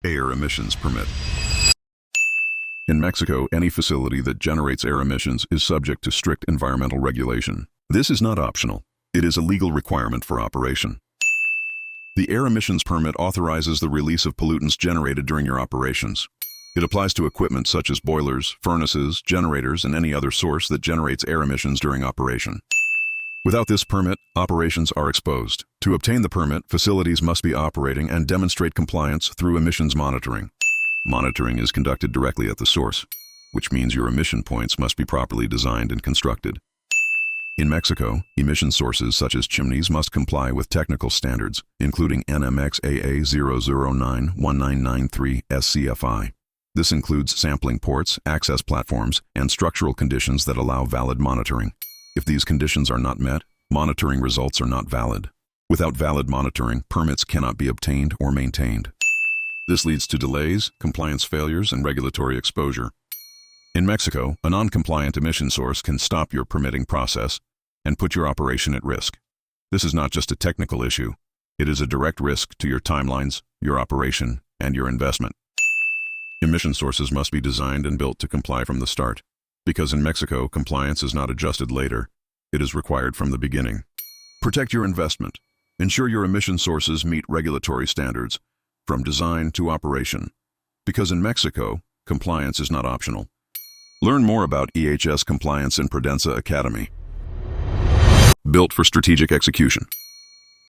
Air emissions permit. In Mexico, any facility that generates air emissions is subject to strict environmental regulation. This is not optional. It is a legal requirement for operation. The air emissions permit authorizes the release of pollutants generated during your operations. It applies to equipment such as boilers, furnaces, generators, and any other source that generates air emissions during operation. Without this permit, operations are exposed. To obtain the permit, facilities must be operating and demonstrate compliance through emissions monitoring. Monitoring is conducted directly at the source, which means your emission points must be properly designed and constructed. In Mexico, emission sources such as chimneys must comply with technical standards, including NMX AA 0091993 SCFI. This includes sampling ports, access platforms, and structural conditions that allow valid monitoring. If these conditions are not met, monitoring results are not valid. Without valid monitoring, permits cannot be obtained or maintained. This leads to delays, compliance failures, and regulatory exposure. In Mexico, a non-compliant emission source can stop your permitting process and put your operation at risk. This is not just a technical issue. It is a direct risk to your timelines, your operation, and your investment. Emission sources must be designed and built to comply from the start. Because in Mexico, compliance is not adjusted later. It is required from the beginning. Protect your investment. Ensure your emission sources meet regulatory standards, from design to operation. Because in Mexico, compliance is not optional. Learn more about EHS compliance in Prudenza Academy. Built for strategic execution.